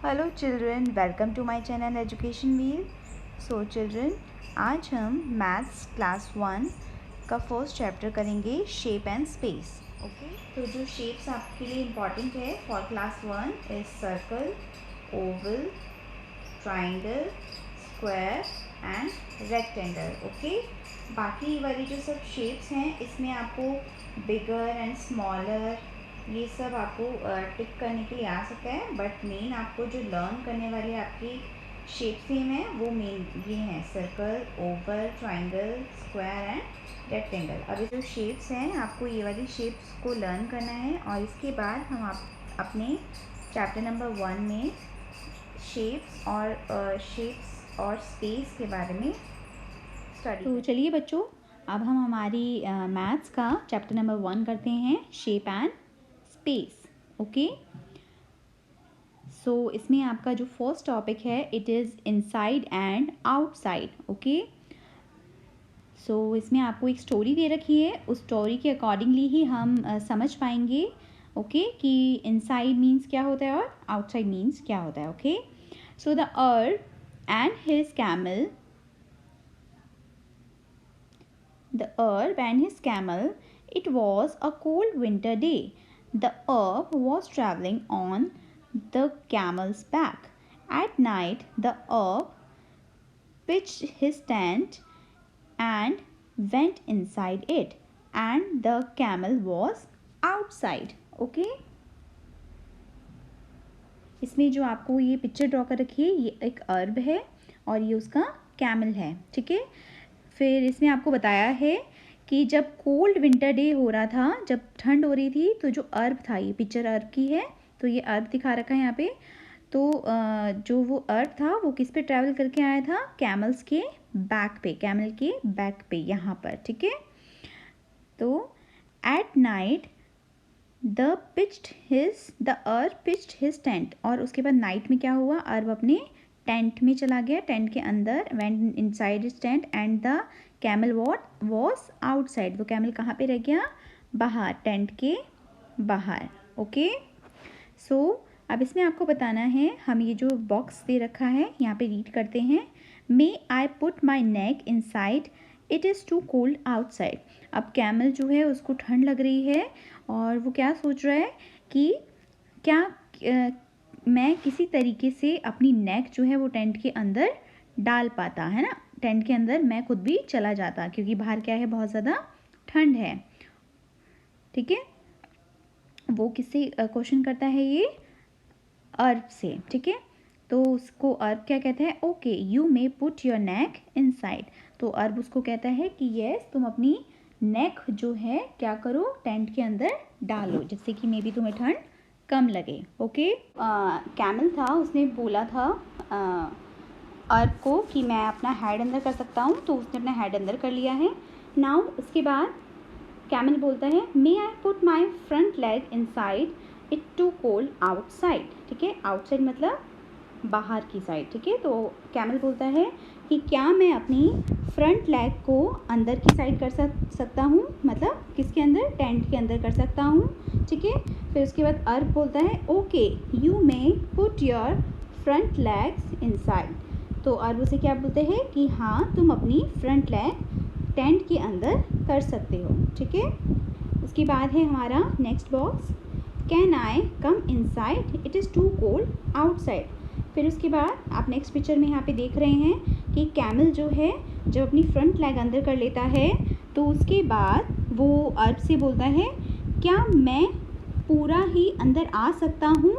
Hello children, welcome to my channel education wheel. So children, आज हम maths class 1 का first chapter करेंगे, shape and space. Okay, तो जो शेप्स आपके लिए इम्पॉर्टेंट है for class 1 is circle, oval, triangle, square and rectangle. Okay, बाकी वाली जो सब शेप्स हैं इसमें आपको बिगर एंड स्मॉलर ये सब आपको टिक करने के लिए आ सकता है, बट मेन आपको जो लर्न करने वाले आपकी शेप सेम है वो मेन ये हैं circle, oval, triangle, square and rectangle. अभी जो शेप्स हैं आपको ये वाली शेप्स को लर्न करना है और इसके बाद हम अपने चैप्टर नंबर 1 में शेप्स और स्पेस के बारे में स्टडी। तो चलिए बच्चों, अब हम हमारी मैथ्स का चैप्टर नंबर 1 करते हैं, shape and space. Okay, so इसमें आपका जो फर्स्ट टॉपिक है it is inside and outside. Okay, so इसमें आपको एक स्टोरी दे रखी है, उस स्टोरी के अकॉर्डिंगली ही हम समझ पाएंगे ओके कि इनसाइड मीन्स क्या होता है और आउटसाइड मीन्स क्या होता है। ओके, सो द अर्ब and his camel, the Arab and his camel. It was a cold winter day. The Arab was traveling on the camel's back. At night, the Arab pitched his tent and went inside it, and the camel was outside. Okay? इसमें जो आपको ये picture draw कर रखी है ये एक अर्ब है और ये उसका कैमल है। ठीक है, फिर इसमें आपको बताया है कि जब कोल्ड विंटर डे हो रहा था, जब ठंड हो रही थी, तो जो अर्ब था, ये पिक्चर अर्ब की है, तो ये अर्ब दिखा रखा है यहाँ पे। तो जो वो अर्ब था वो किस पे ट्रैवल करके आया था? कैमल्स के बैक पे, कैमल के बैक पे यहाँ पर। ठीक है, तो एट नाइट द अर्ब पिच्ड हिज टेंट, और उसके बाद नाइट में क्या हुआ? अर्ब अपने टेंट में चला गया, टेंट के अंदर, went inside his tent and the camel was outside. वो कैमल कहाँ पे रह गया? बाहर, टेंट के बाहर। ओके, सो अब इसमें आपको बताना है, हम ये जो बॉक्स दे रखा है यहाँ पे रीड करते हैं। May I put my neck inside, it is too cold outside. अब कैमल जो है उसको ठंड लग रही है और वो क्या सोच रहा है कि क्या मैं किसी तरीके से अपनी नेक जो है वो टेंट के अंदर डाल पाता, है ना, टेंट के अंदर मैं खुद भी चला जाता, क्योंकि बाहर क्या है, बहुत ज़्यादा ठंड है। ठीक है, वो किससे क्वेश्चन करता है? ये अर्ब से। ठीक है, तो उसको अर्ब क्या कहता है? Okay, you may put your neck inside. तो अर्ब उसको कहता है कि यस, तुम अपनी नेक जो है क्या करो, टेंट के अंदर डालो, जिससे कि मे बी तुम्हें ठंड कम लगे। ओके, कैमल था, उसने बोला था अर्ब को कि मैं अपना हेड अंदर कर सकता हूँ, तो उसने अपना हेड अंदर कर लिया है। नाउ उसके बाद कैमल बोलता है may I put my front leg inside, it too cold outside. ठीक है, आउटसाइड मतलब बाहर की साइड। ठीक है, तो कैमल बोलता है कि क्या मैं अपनी फ्रंट लेग को अंदर की साइड कर सकता हूँ, मतलब किसके अंदर? टेंट के अंदर कर सकता हूँ। ठीक है, फिर उसके बाद अर्ब बोलता है okay, you may put your front legs inside. तो अर्ब उसे क्या बोलते हैं कि हाँ, तुम अपनी फ्रंट लेग टेंट के अंदर कर सकते हो। ठीक है, उसके बाद है हमारा next box, can I come inside, it is too cold outside. फिर उसके बाद आप नेक्स्ट पिक्चर में यहाँ पे देख रहे हैं कि कैमल जो है जब अपनी फ्रंट लेग अंदर कर लेता है तो उसके बाद वो अर्ब से बोलता है क्या मैं पूरा ही अंदर आ सकता हूँ?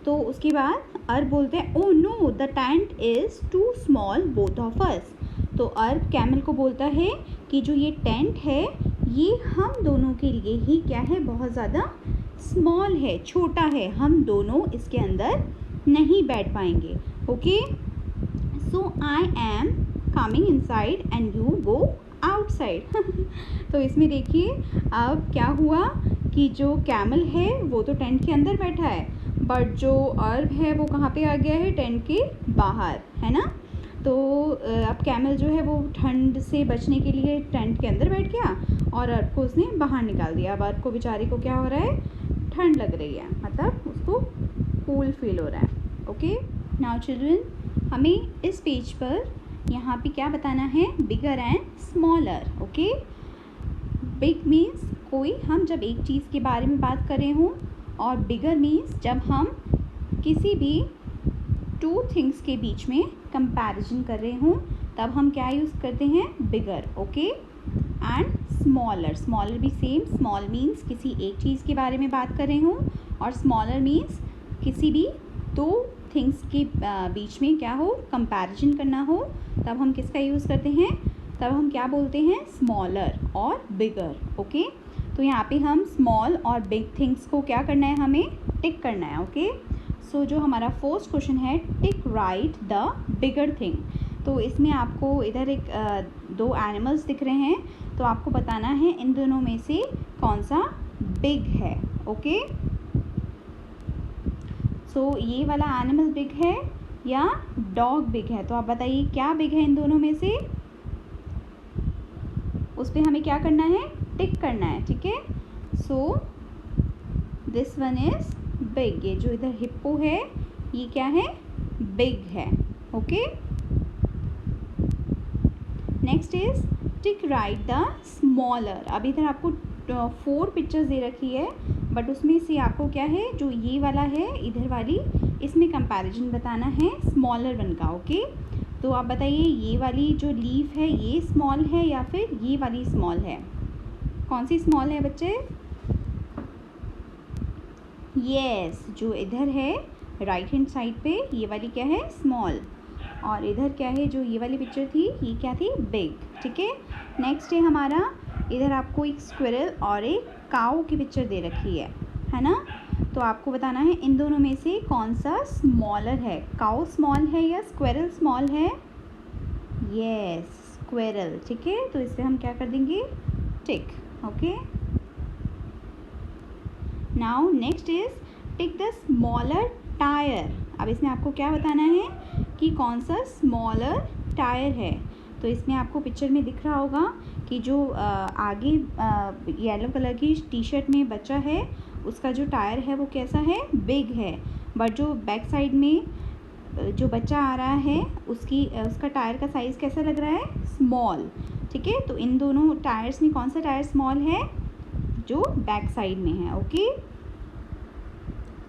तो उसके बाद अर्ब बोलते हैं oh no, the tent is too small both of us. तो अर्ब कैमल को बोलता है कि जो ये टेंट है ये हम दोनों के लिए ही क्या है, बहुत ज़्यादा स्मॉल है, छोटा है, हम दोनों इसके अंदर नहीं बैठ पाएंगे। Okay, so I am coming inside and you go outside. तो इसमें देखिए अब क्या हुआ कि जो कैमल है वो तो टेंट के अंदर बैठा है, बट जो अर्ब है वो कहाँ पे आ गया है? टेंट के बाहर, है ना। तो अब कैमल जो है वो ठंड से बचने के लिए टेंट के अंदर बैठ गया और अर्ब को उसने बाहर निकाल दिया। अब अर्ब को बेचारे को क्या हो रहा है? ठंड लग रही है, मतलब उसको कूल फील हो रहा है। ओके। नाउ चिल्ड्रन, हमें इस पेज पर यहाँ पे क्या बताना है, बिगर and smaller. Okay, big means कोई, हम जब एक चीज़ के बारे में बात कर रहे हों, और बिगर मीन्स जब हम किसी भी टू थिंग्स के बीच में कंपैरिजन कर रहे हों, तब हम क्या यूज़ करते हैं, बिगर। ओके, एंड स्मॉलर, स्मॉलर भी सेम, स्मॉल मीन्स किसी एक चीज़ के बारे में बात कर रहे हों, और स्मॉलर मीन्स किसी भी दो थिंग्स के बीच में क्या हो, कंपैरिजन करना हो, तब हम किसका यूज़ करते हैं, तब हम क्या बोलते हैं, स्मॉलर और बिगर। ओके, तो यहाँ पे हम स्मॉल और बिग थिंग्स को क्या करना है, हमें टिक करना है। ओके, सो जो हमारा फर्स्ट क्वेश्चन है, टिक राइट द बिगर थिंग। तो इसमें आपको इधर एक दो एनिमल्स दिख रहे हैं, तो आपको बताना है इन दोनों में से कौन सा बिग है। ओके, सो ये वाला एनिमल बिग है या डॉग बिग है, तो आप बताइए क्या बिग है इन दोनों में से, उस पर हमें क्या करना है, टिक करना है। ठीक है, सो दिस वन इज बिग। ये जो इधर हिप्पो है, ये क्या है, बिग है। Okay, next is tick right the smaller. अब इधर आपको 4 पिक्चर्स दे रखी है, बट उसमें से आपको क्या है, जो ये वाला है इधर वाली, इसमें कंपैरिजन बताना है स्मॉलर वन का। ओके, तो आप बताइए ये वाली जो लीफ है ये स्मॉल है या फिर ये वाली स्मॉल है, कौन सी स्मॉल है बच्चे, यस, जो इधर है राइट हैंड साइड पे ये वाली क्या है, स्मॉल, और इधर क्या है, जो ये वाली पिक्चर थी ये क्या थी, बिग। ठीक है, नेक्स्ट है हमारा, इधर आपको एक स्क्विरल और एक काऊ की पिक्चर दे रखी है ना, तो आपको बताना है इन दोनों में से कौन सा स्मॉलर है, काऊ स्मॉल है या स्क्विरल स्मॉल है, यस, स्क्विरल। ठीक है, तो इससे हम क्या कर देंगे, tick. Okay, now next is tick the smaller tyre. अब इसमें आपको क्या बताना है कि कौन सा स्मॉलर टायर है, तो इसमें आपको पिक्चर में दिख रहा होगा कि जो आगे येलो कलर की टी शर्ट में बच्चा है, उसका जो टायर है वो कैसा है, बिग है, बट जो बैक साइड में जो बच्चा आ रहा है उसका टायर का साइज़ कैसा लग रहा है, स्मॉल। ठीक है, तो इन दोनों टायर्स में कौन सा टायर स्मॉल है, जो बैक साइड में है। ओके,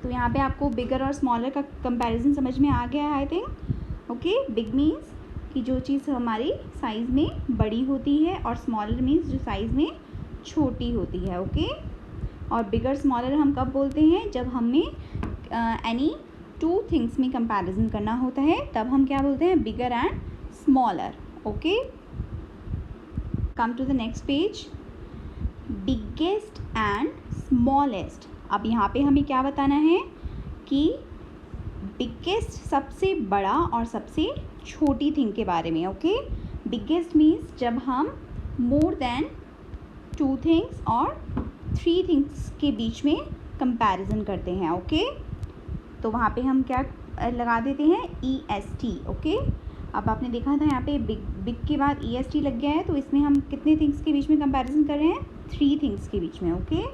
तो यहाँ पे आपको बिगर और स्मॉलर का कंपैरिजन समझ में आ गया है I think. Okay, big means कि जो चीज़ हमारी साइज़ में बड़ी होती है, और स्मॉलर मीन्स जो साइज़ में छोटी होती है। ओके, और बिगर स्मॉलर हम कब बोलते हैं, जब हमें एनी टू थिंग्स में कंपैरिजन करना होता है, तब हम क्या बोलते हैं, bigger and smaller. Okay, come to the next page, biggest and smallest. अब यहाँ पे हमें क्या बताना है कि बिगेस्ट सबसे बड़ा और सबसे छोटी थिंग के बारे में। ओके, बिगेस्ट मीन्स जब हम मोर देन 2 थिंग्स और 3 थिंग्स के बीच में कंपैरिजन करते हैं। ओके, तो वहाँ पे हम क्या लगा देते हैं, EST। ओके, अब आपने देखा था यहाँ पे बिग के बाद EST लग गया है, तो इसमें हम कितने थिंग्स के बीच में कंपैरिजन कर रहे हैं, 3 थिंग्स के बीच में। ओके,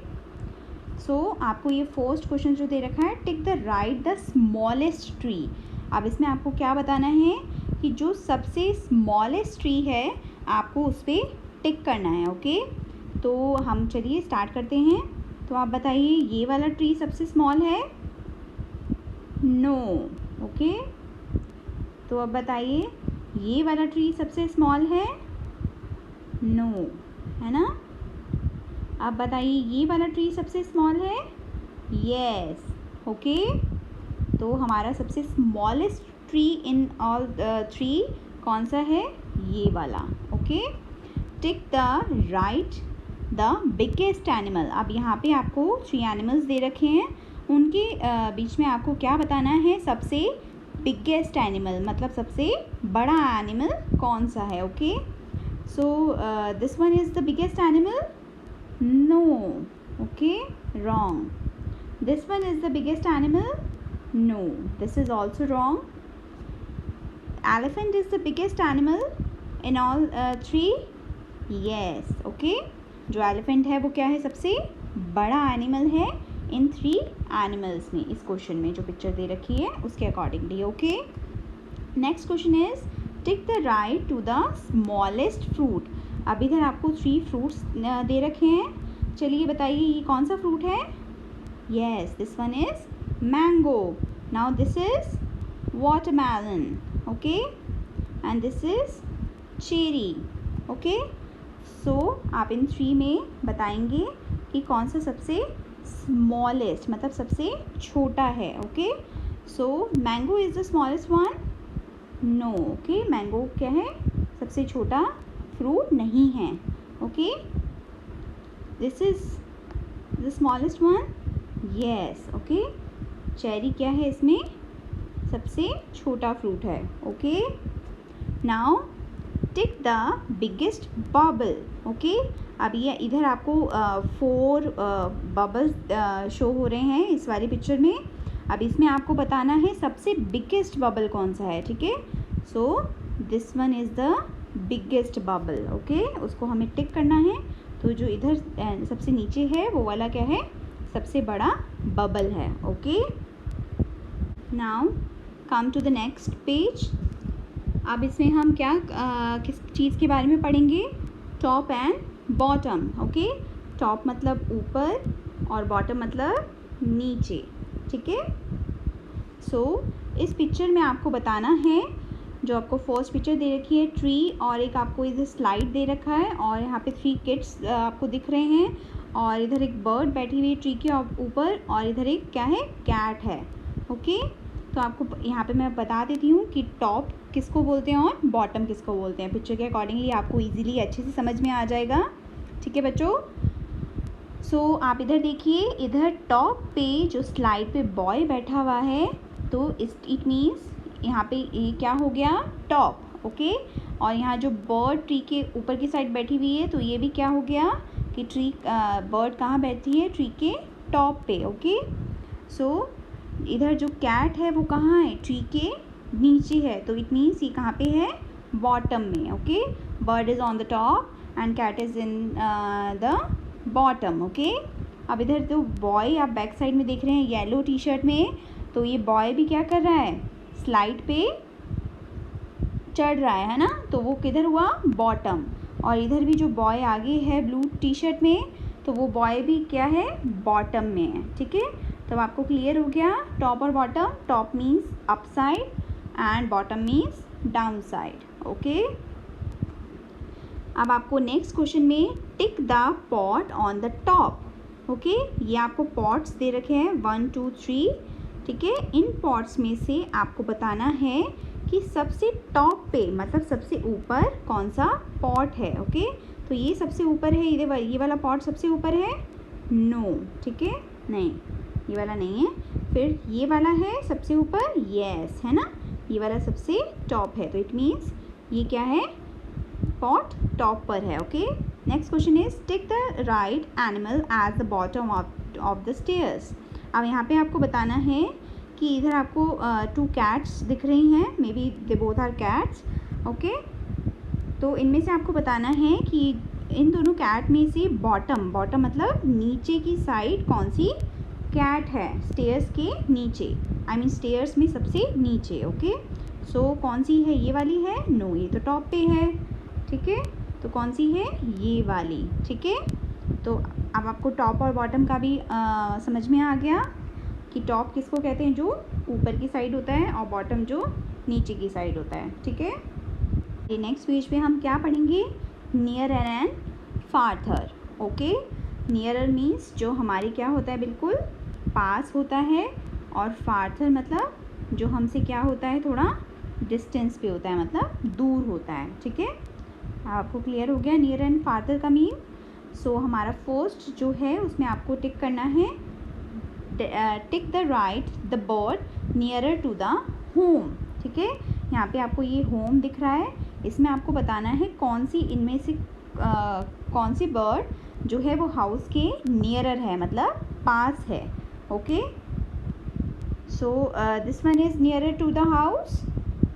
सो आपको ये फर्स्ट क्वेश्चन जो दे रखा है, tick the right the smallest tree. अब इसमें आपको क्या बताना है कि जो सबसे स्मॉलेस्ट ट्री है आपको उस पर टिक करना है। ओके, तो हम चलिए स्टार्ट करते हैं। तो आप बताइए ये वाला ट्री सबसे स्मॉल है, नो। ओके, तो अब बताइए ये वाला ट्री सबसे स्मॉल है, नो, है ना। अब बताइए ये वाला ट्री सबसे स्मॉल है, यस। ओके, तो हमारा सबसे स्मॉलेस्ट ट्री इन ऑल 3 कौन सा है, ये वाला। Okay, tick the right the biggest animal. अब यहाँ पे आपको 3 एनिमल्स दे रखे हैं, उनके बीच में आपको क्या बताना है, सबसे बिगेस्ट एनिमल मतलब सबसे बड़ा एनिमल कौन सा है। Okay, so this one is the biggest animal, no. Okay, wrong. This one is the biggest animal, no, this is also wrong. Elephant is the biggest animal in all 3, yes. Okay, जो elephant है वो क्या है, सबसे बड़ा animal है इन 3 animals में, इस क्वेश्चन में जो पिक्चर दे रखी है उसके accordingly. Okay, next question is tick the right to the smallest fruit. अब इधर आपको 3 फ्रूट्स दे रखे हैं, चलिए बताइए ये कौन सा फ्रूट है। Yes, this one is mango. Now this is watermelon, okay, and this is cherry. Okay, so आप इन 3 में बताएंगे कि कौन सा सबसे स्मॉलेस्ट मतलब सबसे छोटा है। Okay, so mango is the smallest one, no. Okay, mango क्या है, सबसे छोटा फ्रूट नहीं है। Okay, this is the smallest one, yes. Okay, cherry क्या है, इसमें सबसे छोटा फ्रूट है। Okay, now tick the biggest bubble. Okay, अब ये इधर आपको 4 बबल्स शो हो रहे हैं इस वाली पिक्चर में। अब इसमें आपको बताना है सबसे बिगेस्ट बबल कौन सा है। ठीक है, सो this one is the biggest bubble. Okay, उसको हमें टिक करना है। तो जो इधर सबसे नीचे है वो वाला क्या है, सबसे बड़ा बबल है। Okay, now come to the next page. अब इसमें हम क्या किस चीज़ के बारे में पढ़ेंगे, top and bottom. Okay, top मतलब ऊपर और बॉटम मतलब नीचे। ठीक है, सो इस पिक्चर में आपको बताना है, जो आपको फर्स्ट पिक्चर दे रखी है ट्री, और एक आपको इधर स्लाइड दे रखा है, और यहाँ पे 3 किड्स आपको दिख रहे हैं, और इधर एक बर्ड बैठी हुई है ट्री के ऊपर, और इधर एक क्या है, कैट है। ओके, तो आपको यहाँ पे मैं बता देती हूँ कि टॉप किसको बोलते हैं और बॉटम किसको बोलते हैं। पिक्चर के अकॉर्डिंगली आपको इजीली अच्छे से समझ में आ जाएगा। ठीक है बच्चों, सो आप इधर देखिए, इधर टॉप पे जो स्लाइड पे बॉय बैठा हुआ है, तो इट मीन्स यहाँ पे ये क्या हो गया, टॉप। ओके, और यहाँ जो बर्ड ट्री के ऊपर की साइड बैठी हुई है, तो ये भी क्या हो गया कि बर्ड कहाँ बैठी है, ट्री के टॉप पे। ओके, सो इधर जो कैट है वो कहाँ है, ट्री के नीचे है, तो इट मीन्स ये कहाँ पे है, बॉटम में। Okay, bird is on the top and cat is in the bottom. Okay, अब इधर तो बॉय आप बैक साइड में देख रहे हैं येलो टी शर्ट में, तो ये बॉय भी क्या कर रहा है, स्लाइड पे चढ़ रहा है ना, तो वो किधर हुआ, बॉटम। और इधर भी जो बॉय आगे है ब्लू टी शर्ट में, तो वो बॉय भी क्या है, बॉटम में है। ठीक है, तो आपको क्लियर हो गया टॉप और bottom. Top means up side and bottom means down side. Okay, अब आपको नेक्स्ट क्वेश्चन में tick the pot on the top. Okay, ये आपको पॉट्स दे रखे हैं 1 2 3। ठीक है, इन पॉट्स में से आपको बताना है कि सबसे टॉप पे मतलब सबसे ऊपर कौन सा पॉट है। ओके, तो ये सबसे ऊपर है, ये वाला पॉट सबसे ऊपर है, नो। ठीक है, नहीं, ये वाला नहीं है। फिर ये वाला है सबसे ऊपर, यस, है ना, ये वाला सबसे टॉप है, तो इट मीन्स ये क्या है, पॉट टॉप पर है। Okay, next question is tick the right animal at the bottom of the stairs. अब यहाँ पे आपको बताना है कि इधर आपको 2 कैट्स दिख रही हैं, maybe they both are cats. Okay, तो इनमें से आपको बताना है कि इन दोनों कैट में से बॉटम मतलब नीचे की साइड कौन सी कैट है, स्टेयर्स के नीचे, आई मीन स्टेयर्स में सबसे नीचे। ओके, सो कौन सी है, ये वाली है, नो, ये तो टॉप पे है। ठीक है, तो कौन सी है, ये वाली। ठीक है, तो अब आपको टॉप और बॉटम का भी समझ में आ गया कि टॉप किसको कहते हैं, जो ऊपर की साइड होता है, और बॉटम जो नीचे की साइड होता है। ठीक है, ये नेक्स्ट पेज पे हम क्या पढ़ेंगे, nearer and farther. Okay, nearer means जो हमारे क्या होता है, बिल्कुल पास होता है, और फार्थर मतलब जो हमसे क्या होता है, थोड़ा डिस्टेंस पे होता है, मतलब दूर होता है। ठीक है, आपको क्लियर हो गया नियर एंड फार्थर का मीन। सो हमारा फर्स्ट जो है उसमें आपको टिक करना है, tick the right the bird nearer to the home. ठीक है, यहाँ पे आपको ये होम दिख रहा है, इसमें आपको बताना है कौन सी इनमें से कौन सी बर्ड जो है वो हाउस के नियरर है, मतलब पास है। Okay, so this one is nearer to the house,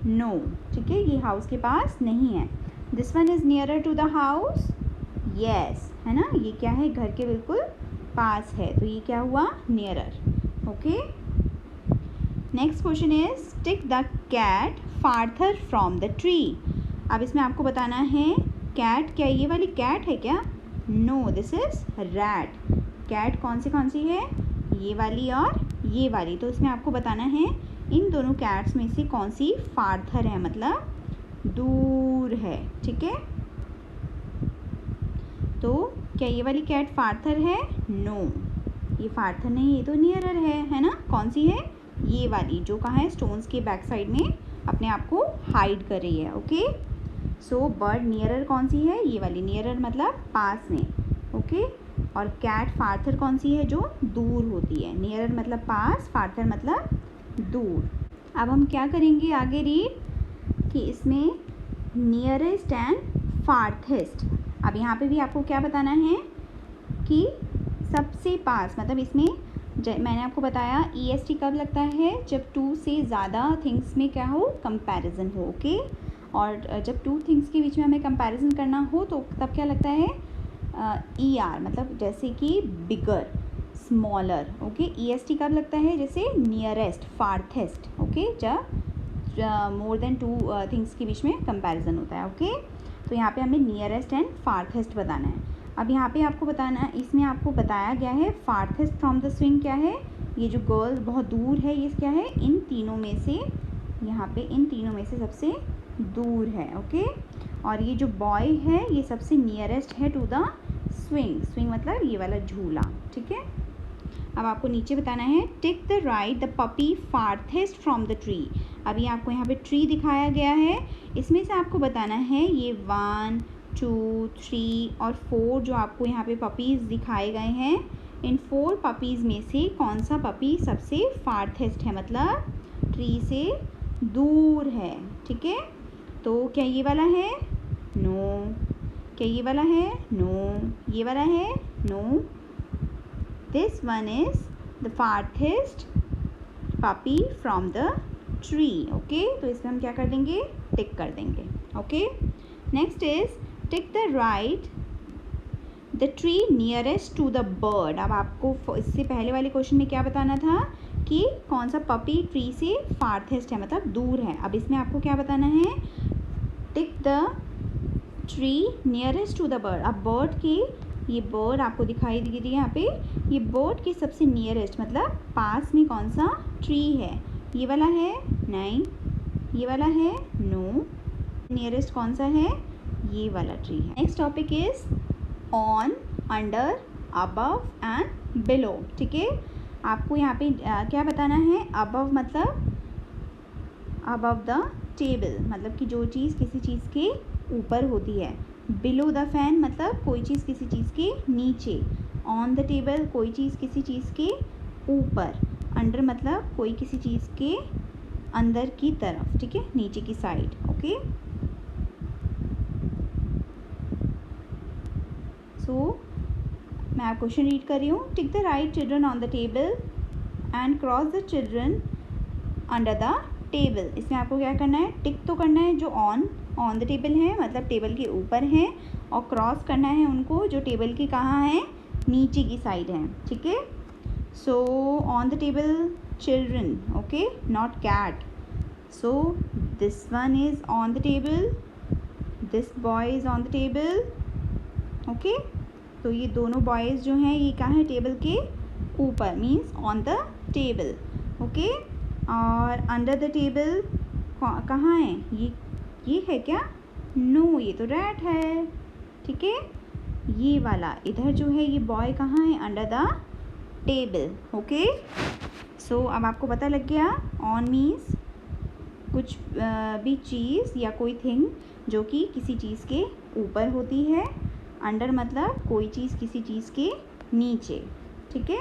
no. ठीक है, ये हाउस के पास नहीं है। This one is nearer to the house, yes, है ना, ये क्या है, घर के बिल्कुल पास है, तो ये क्या हुआ, nearer. Okay, next question is tick the cat farther from the tree. अब इसमें आपको बताना है कैट, क्या ये वाली कैट है क्या, no this is rat. Cat कौन सी है, ये वाली और ये वाली, तो इसमें आपको बताना है इन दोनों कैट्स में से कौन सी फार्थर है, मतलब दूर है। ठीक है, तो क्या ये वाली कैट फार्थर है, नो ये फार्थर नहीं, ये तो नियरर है ना। कौन सी है, ये वाली जो कहाँ है, स्टोन्स के बैक साइड में अपने आप को हाइड कर रही है। ओके, सो बर्ड नियरर कौन सी है, ये वाली, नियरर मतलब पास में। ओके, और कैट फार्थर कौन सी है, जो दूर होती है। नियरर मतलब पास, फार्थर मतलब दूर। अब हम क्या करेंगे आगे रीड कि इसमें नियरेस्ट एंड फार्थेस्ट। अब यहाँ पे भी आपको क्या बताना है कि सबसे पास, मतलब इसमें मैंने आपको बताया EST कब लगता है, जब 2 से ज़्यादा थिंग्स में क्या हो, कंपैरिजन हो। ओके, और जब 2 थिंग्स के बीच में हमें कंपैरिजन करना हो तो तब क्या लगता है, ER, मतलब जैसे कि बिगर, स्मॉलर। ओके, EST कब लगता है, जैसे नियरेस्ट, फार्थेस्ट। ओके, जब मोर देन 2 थिंग्स के बीच में कंपैरिजन होता है। ओके, तो यहाँ पे हमें नियरेस्ट एंड फार्थेस्ट बताना है। अब यहाँ पे आपको बताना है, इसमें आपको बताया गया है फार्थेस्ट फ्रॉम द स्विंग क्या है, ये जो गर्ल बहुत दूर है, ये क्या है, इन तीनों में से, यहाँ पे इन तीनों में से सबसे दूर है। ओके, और ये जो बॉय है ये सबसे नियरेस्ट है टू द स्विंग। स्विंग मतलब ये वाला झूला। ठीक है, अब आपको नीचे बताना है tick the right the puppy farthest from the tree. अभी आपको यहाँ पे ट्री दिखाया गया है, इसमें से आपको बताना है ये 1, 2, 3 और 4 जो आपको यहाँ पे पपीज़ दिखाए गए हैं, इन 4 पपीज़ में से कौन सा पपी सबसे फार्थेस्ट है, मतलब ट्री से दूर है। ठीक है, तो क्या ये वाला है, नो। क्या ये वाला है, नो। ये वाला है, no. This one is the farthest puppy from the tree. Okay, तो इसमें हम क्या कर देंगे, टिक कर देंगे। Okay, next is tick the right the tree nearest to the bird. अब आपको इससे पहले वाले क्वेश्चन में क्या बताना था कि कौन सा पपी ट्री से फार्थेस्ट है, मतलब दूर है। अब इसमें आपको क्या बताना है, tick the tree nearest to the bird. अब बर्ड की, ये बर्ड आपको दिखाई दे रही है यहाँ पे, ये बर्ड के सबसे नियरेस्ट मतलब पास में कौन सा ट्री है, ये वाला है, नहीं। ये वाला है, नो। नियरेस्ट कौन सा है, ये वाला ट्री है। Next topic is on, under, above and below. ठीक है, आपको यहाँ पे क्या बताना है, अबव मतलब अबव द टेबल, मतलब कि जो चीज़ किसी चीज़ के ऊपर होती है। बिलो द फैन मतलब कोई चीज़ किसी चीज़ के नीचे। ऑन द टेबल कोई चीज़ किसी चीज़ के ऊपर। अंडर मतलब कोई किसी चीज़ के अंदर की तरफ। ठीक है, नीचे की साइड। ओके, सो मैं आप क्वेश्चन रीड कर रही हूँ। टिक the right children on the table and cross the children under the table. इसमें आपको क्या करना है, टिक तो करना है जो ऑन द टेबल है, मतलब टेबल के ऊपर है, और क्रॉस करना है उनको जो टेबल के कहाँ है, नीचे की साइड है। ठीक है, so on the table children, okay, not cat. So this one is on the table, this boy is on the table. Okay, तो ये दोनों बॉयज़ जो हैं ये कहाँ है, टेबल के ऊपर, means on the table. Okay, और अंडर द टेबल कहाँ है, ये है क्या, नो, ये तो रैट है। ठीक है, ये वाला इधर जो है ये बॉय कहाँ है, अंडर द टेबल। ओके, सो अब आपको पता लग गया ऑन मीन्स कुछ भी चीज़ या कोई थिंग जो कि किसी चीज़ के ऊपर होती है। अंडर मतलब कोई चीज़ किसी चीज़ के नीचे। ठीक है।